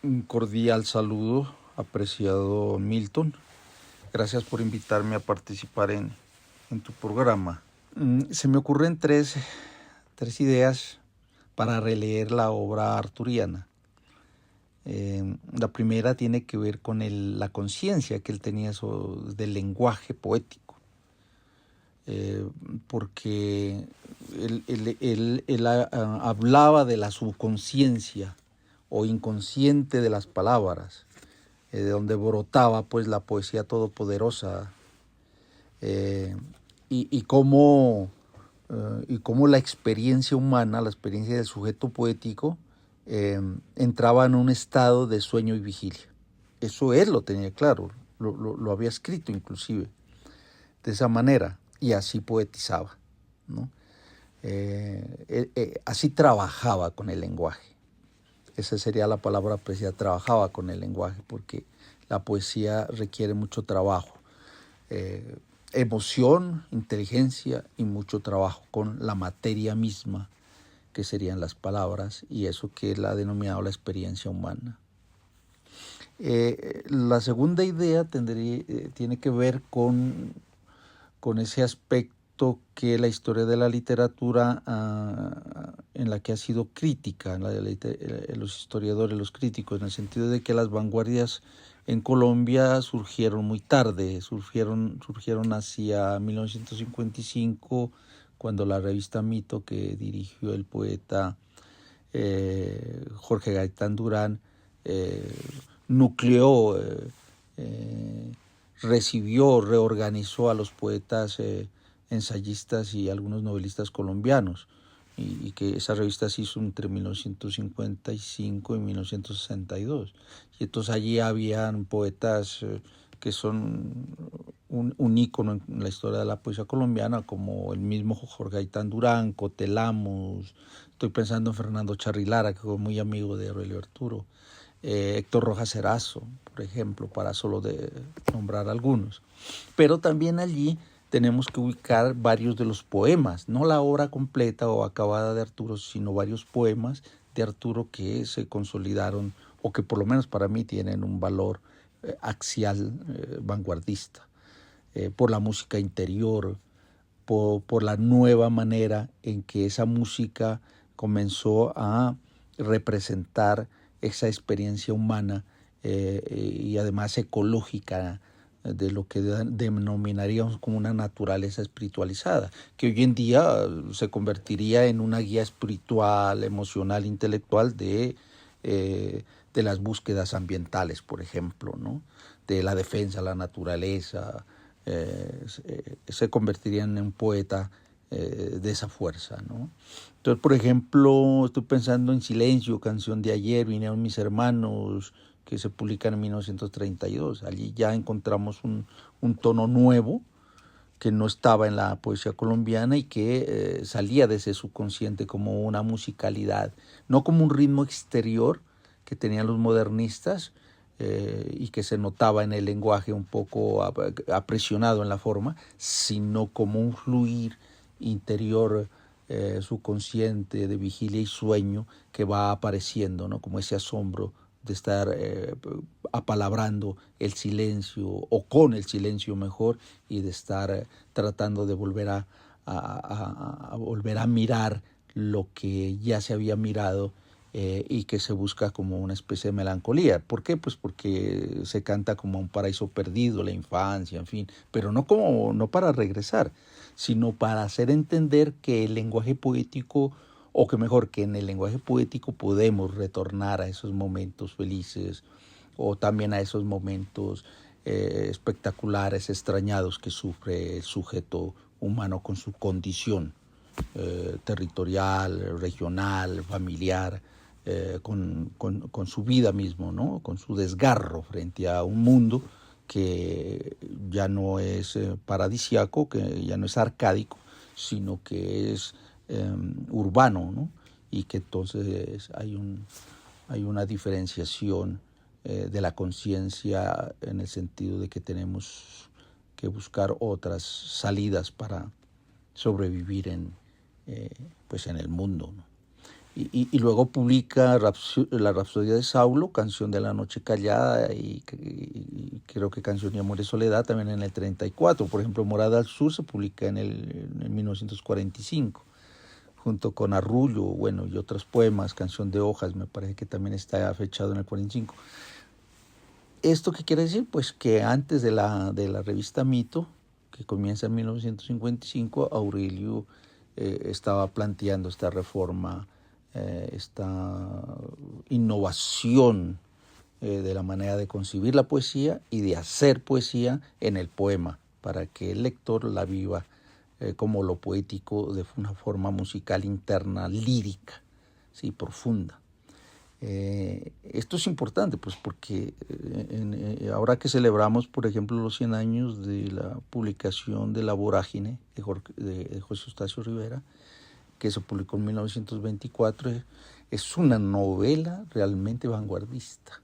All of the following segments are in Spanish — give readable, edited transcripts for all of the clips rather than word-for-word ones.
Un cordial saludo, apreciado Milton. Gracias por invitarme a participar en tu programa. Se me ocurren tres ideas para releer la obra arturiana. La primera tiene que ver con la conciencia que él tenía del lenguaje poético. Porque él hablaba de la subconsciencia o inconsciente de las palabras, de donde brotaba pues la poesía todopoderosa, y cómo la experiencia humana, la experiencia del sujeto poético, entraba en un estado de sueño y vigilia. Eso él lo tenía claro, lo había escrito inclusive de esa manera, y así poetizaba, ¿no? Así trabajaba con el lenguaje. Esa sería la palabra poesía, trabajaba con el lenguaje, porque la poesía requiere mucho trabajo, emoción, inteligencia y mucho trabajo con la materia misma, que serían las palabras, y eso que él ha denominado la experiencia humana. La segunda idea tiene que ver con ese aspecto que la historia de la literatura en la que ha sido crítica, los historiadores, los críticos, en el sentido de que las vanguardias en Colombia surgieron muy tarde, surgieron hacia 1955, cuando la revista Mito, que dirigió el poeta Jorge Gaitán Durán, nucleó, recibió, reorganizó a los poetas, ensayistas y algunos novelistas colombianos, y que esa revista se hizo entre 1955 y 1962. Y entonces allí habían poetas que son un ícono en la historia de la poesía colombiana, como el mismo Jorge Gaitán Durán, Cotelamos. Estoy pensando en Fernando Charrilara, que fue muy amigo de Aurelio Arturo, Héctor Rojas Erazo, por ejemplo, para solo nombrar algunos. Pero también allí tenemos que ubicar varios de los poemas, no la obra completa o acabada de Arturo, sino varios poemas de Arturo que se consolidaron, o que por lo menos para mí tienen un valor axial, vanguardista, por la música interior, por la nueva manera en que esa música comenzó a representar esa experiencia humana, y además ecológica, de lo que denominaríamos como una naturaleza espiritualizada, que hoy en día se convertiría en una guía espiritual, emocional, intelectual de las búsquedas ambientales, por ejemplo, ¿no? De la defensa de la naturaleza. Se convertiría en un poeta de esa fuerza, ¿no? Entonces, por ejemplo, estoy pensando en Silencio, canción de ayer, vinieron mis hermanos, que se publican en 1932. Allí ya encontramos un tono nuevo que no estaba en la poesía colombiana y que salía de ese subconsciente como una musicalidad, no como un ritmo exterior que tenían los modernistas, y que se notaba en el lenguaje un poco apresionado en la forma, sino como un fluir interior, subconsciente, de vigilia y sueño, que va apareciendo, ¿no? Como ese asombro de estar apalabrando el silencio, o con el silencio mejor, y de estar tratando de volver volver a mirar lo que ya se había mirado, y que se busca como una especie de melancolía. ¿Por qué? Pues porque se canta como un paraíso perdido, la infancia, en fin, pero no para regresar, sino para hacer entender que el lenguaje poético, o que mejor, que en el lenguaje poético podemos retornar a esos momentos felices, o también a esos momentos espectaculares, extrañados, que sufre el sujeto humano con su condición territorial, regional, familiar, con su vida mismo, ¿no? Con su desgarro frente a un mundo que ya no es paradisiaco, que ya no es arcádico, sino que es urbano, ¿no? Y que entonces hay una diferenciación de la conciencia, en el sentido de que tenemos que buscar otras salidas para sobrevivir pues en el mundo, ¿no? y luego publica La Rapsodia de Saulo, Canción de la Noche Callada y creo que Canción de Amor y Soledad también en el 34. Por ejemplo, Morada al Sur se publica en 1945, junto con Arrullo, bueno, y otros poemas, Canción de Hojas, me parece que también está fechado en el 45. ¿Esto qué quiere decir? Pues que antes de la revista Mito, que comienza en 1955, Aurelio estaba planteando esta reforma, esta innovación de la manera de concebir la poesía y de hacer poesía en el poema, para que el lector la viva como lo poético de una forma musical interna, lírica, sí, profunda. Esto es importante, pues, porque ahora que celebramos, por ejemplo, los 100 años de la publicación de La Vorágine de José Eustacio Rivera, que se publicó en 1924, es una novela realmente vanguardista,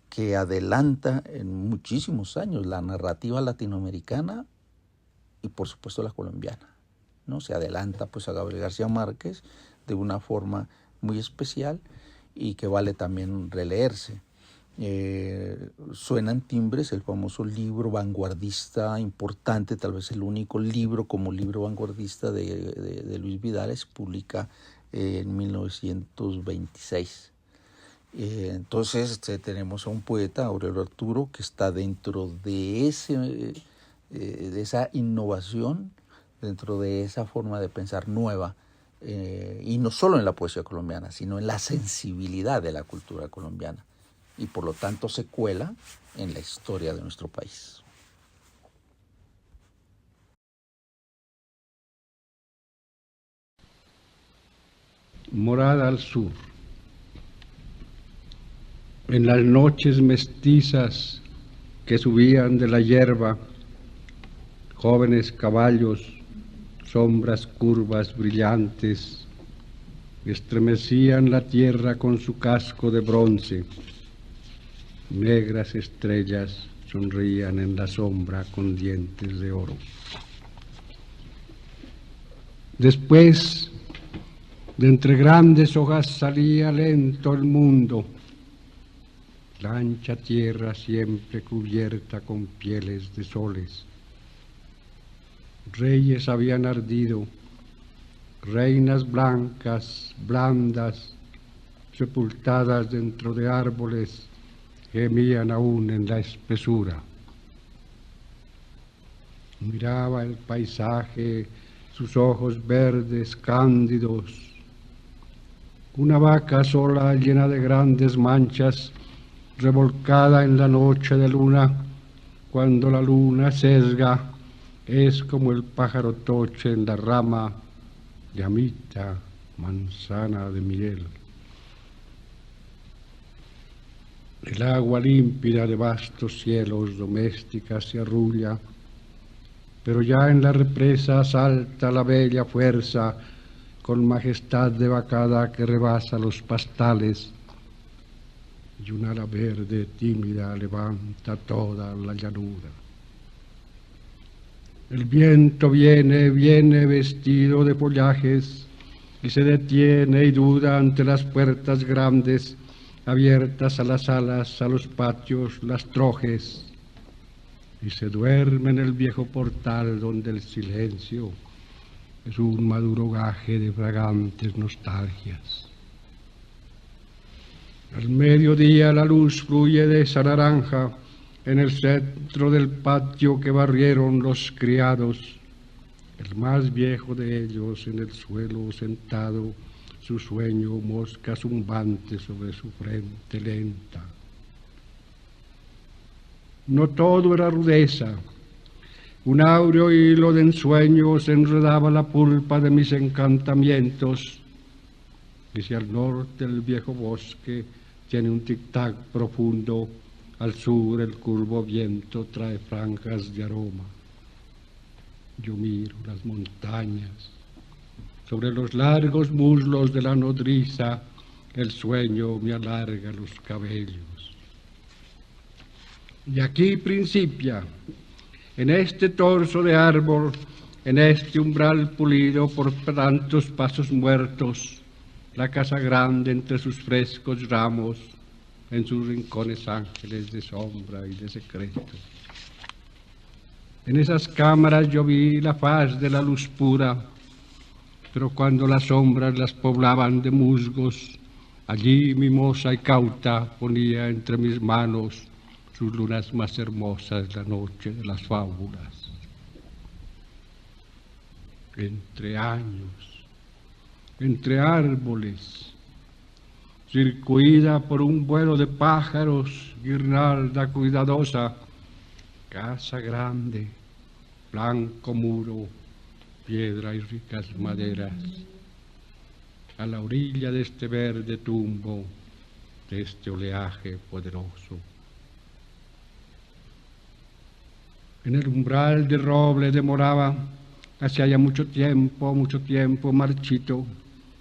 que adelanta en muchísimos años la narrativa latinoamericana y, por supuesto, la colombiana, ¿no? Se adelanta, pues, a Gabriel García Márquez de una forma muy especial y que vale también releerse. Suenan timbres, el famoso libro vanguardista importante, tal vez el único libro como libro vanguardista de Luis Vidal, se publica en 1926. Entonces tenemos a un poeta, Aurelio Arturo, que está dentro de esa innovación, dentro de esa forma de pensar nueva, y no solo en la poesía colombiana, sino en la sensibilidad de la cultura colombiana, y por lo tanto se cuela en la historia de nuestro país. Morada al Sur. En las noches mestizas que subían de la hierba, jóvenes caballos, sombras curvas brillantes, estremecían la tierra con su casco de bronce. Negras estrellas sonrían en la sombra con dientes de oro. Después, de entre grandes hojas salía lento el mundo, la ancha tierra siempre cubierta con pieles de soles. Reyes habían ardido, reinas blancas, blandas, sepultadas dentro de árboles, gemían aún en la espesura. Miraba el paisaje, sus ojos verdes, cándidos. Una vaca sola, llena de grandes manchas, revolcada en la noche de luna, cuando la luna sesga, es como el pájaro toche en la rama, llamita, manzana de miel. El agua límpida de vastos cielos doméstica se arrulla, pero ya en la represa salta la bella fuerza con majestad de vacada que rebasa los pastales, y un ala verde tímida levanta toda la llanura. El viento viene vestido de follajes y se detiene y duda ante las puertas grandes abiertas a las alas, a los patios, las trojes, y se duerme en el viejo portal donde el silencio es un maduro gaje de fragantes nostalgias. Al mediodía la luz fluye de esa naranja en el centro del patio que barrieron los criados, el más viejo de ellos en el suelo sentado, su sueño mosca zumbante sobre su frente lenta. No todo era rudeza, un áureo hilo de ensueños enredaba la pulpa de mis encantamientos, y si al norte el viejo bosque tiene un tic-tac profundo, al sur el curvo viento trae franjas de aroma. Yo miro las montañas, sobre los largos muslos de la nodriza, el sueño me alarga los cabellos. Y aquí principia, en este torso de árbol, en este umbral pulido por tantos pasos muertos, la casa grande entre sus frescos ramos, en sus rincones ángeles de sombra y de secreto. En esas cámaras yo vi la faz de la luz pura, pero cuando las sombras las poblaban de musgos, allí mimosa y cauta ponía entre mis manos sus lunas más hermosas la noche de las fábulas. Entre años, entre árboles, circuida por un vuelo de pájaros, guirnalda cuidadosa, casa grande, blanco muro, piedra y ricas maderas, a la orilla de este verde tumbo, de este oleaje poderoso. En el umbral de roble demoraba, hacía ya mucho tiempo marchito,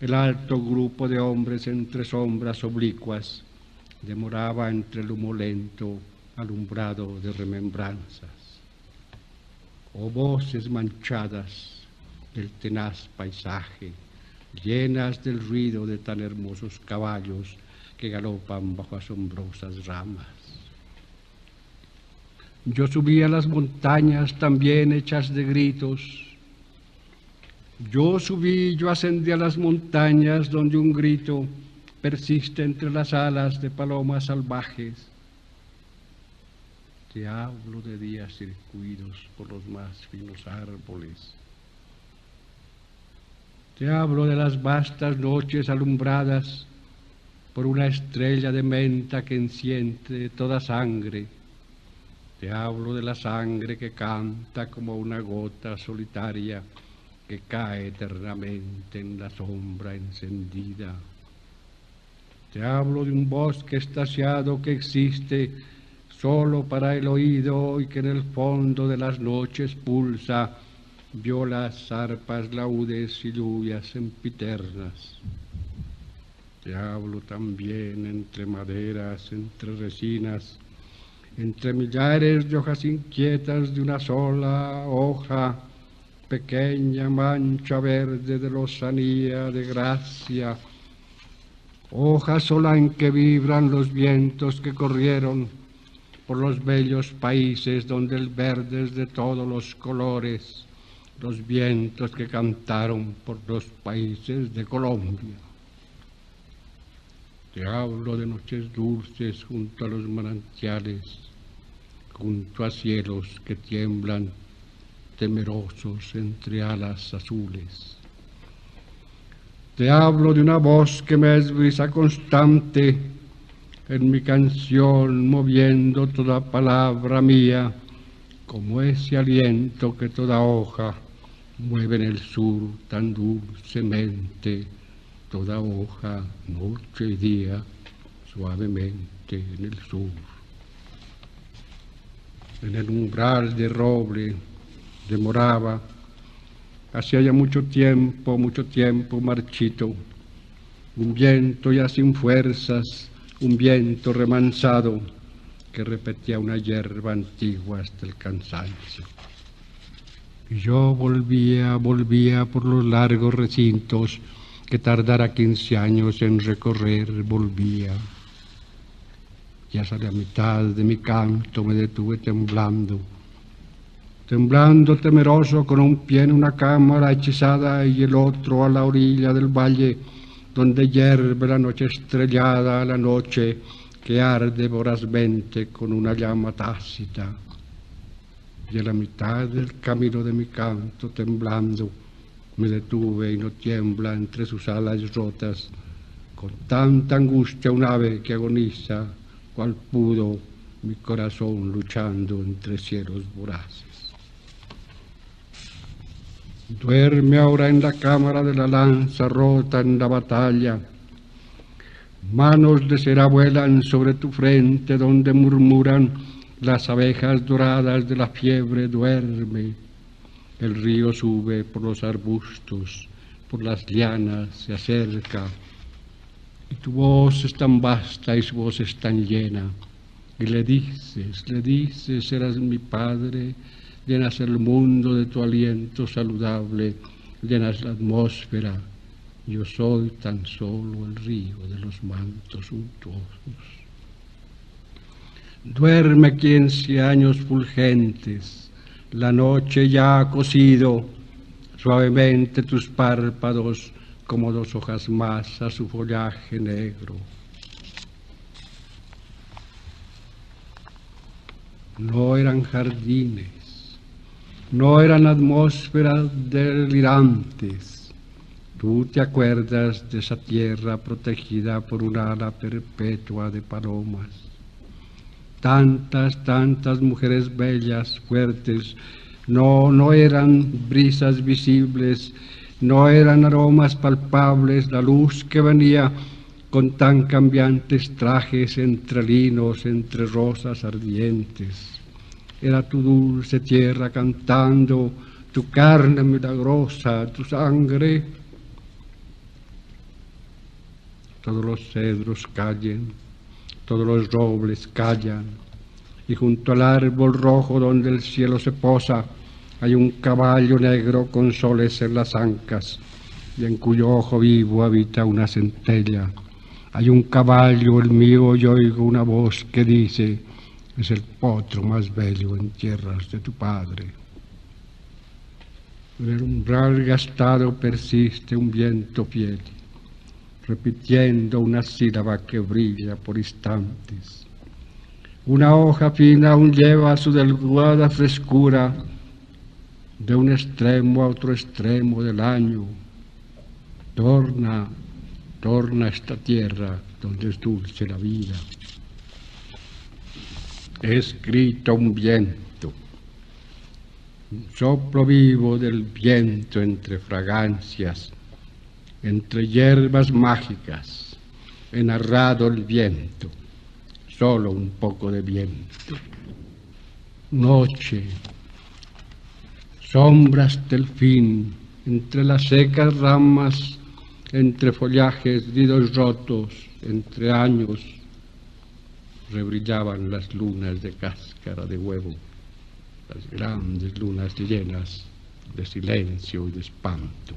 el alto grupo de hombres entre sombras oblicuas, demoraba entre el humo lento, alumbrado de remembranzas. Oh voces manchadas del tenaz paisaje, llenas del ruido de tan hermosos caballos que galopan bajo asombrosas ramas. Yo subí a las montañas también hechas de gritos. Yo ascendí a las montañas donde un grito persiste entre las alas de palomas salvajes. Te hablo de días circuidos por los más finos árboles. Te hablo de las vastas noches alumbradas por una estrella de menta que enciende toda sangre. Te hablo de la sangre que canta como una gota solitaria que cae eternamente en la sombra encendida. Te hablo de un bosque extasiado que existe solo para el oído y que en el fondo de las noches pulsa violas, arpas, laudes y lluvias sempiternas. Te hablo también entre maderas, entre resinas, entre millares de hojas inquietas de una sola hoja, pequeña mancha verde de lozanía, de gracia, hoja sola en que vibran los vientos que corrieron por los bellos países donde el verde es de todos los colores, los vientos que cantaron por los países de Colombia. Te hablo de noches dulces junto a los manantiales, junto a cielos que tiemblan temerosos entre alas azules. Te hablo de una voz que me es brisa constante en mi canción, moviendo toda palabra mía, como ese aliento que toda hoja mueve en el sur tan dulcemente, toda hoja, noche y día, suavemente en el sur. En el umbral de roble demoraba, hacía ya mucho tiempo marchito, un viento ya sin fuerzas, un viento remansado que repetía una hierba antigua hasta el cansancio. Y yo volvía por los largos recintos que tardara 15 años en recorrer, volvía. Y hasta la mitad de mi canto me detuve temblando, temeroso, con un pie en una cámara hechizada y el otro a la orilla del valle, donde hierve la noche estrellada, la noche que arde vorazmente con una llama tácita. Y a la mitad del camino de mi canto, temblando, me detuve y no tiembla entre sus alas rotas, con tanta angustia un ave que agoniza, cual pudo mi corazón luchando entre cielos voraces. Duerme ahora en la cámara de la lanza rota en la batalla. Manos de cera vuelan sobre tu frente donde murmuran las abejas doradas de la fiebre. Duerme. El río sube por los arbustos, por las lianas, se acerca. Y tu voz es tan vasta y su voz es tan llena. Y le dices, eras mi padre. Llenas el mundo de tu aliento saludable, llenas la atmósfera, Yo soy tan solo el río de los mantos suntuosos. Duerme 15 años fulgentes, la noche ya ha cosido suavemente tus párpados como 2 hojas más a su follaje negro. No eran jardines, no eran atmósferas delirantes. Tú te acuerdas de esa tierra protegida por una ala perpetua de palomas. Tantas mujeres bellas, fuertes, no eran brisas visibles, no eran aromas palpables, la luz que venía con tan cambiantes trajes entre linos, entre rosas ardientes. Era tu dulce tierra cantando, tu carne milagrosa, tu sangre. Todos los cedros callen, todos los robles callan, y junto al árbol rojo donde el cielo se posa, hay un caballo negro con soles en las ancas, y en cuyo ojo vivo habita una centella. Hay un caballo, el mío, y oigo una voz que dice: es el potro más bello en tierras de tu padre. En el umbral gastado persiste un viento fiel, repitiendo una sílaba que brilla por instantes. Una hoja fina aún lleva su delgada frescura de un extremo a otro extremo del año. Torna a esta tierra donde es dulce la vida. He escrito un viento, un soplo vivo del viento entre fragancias, entre hierbas mágicas. He narrado el viento, solo un poco de viento. Noche, sombras del fin, entre las secas ramas, entre follajes heridos rotos, entre años, rebrillaban las lunas de cáscara de huevo, las grandes lunas llenas de silencio y de espanto.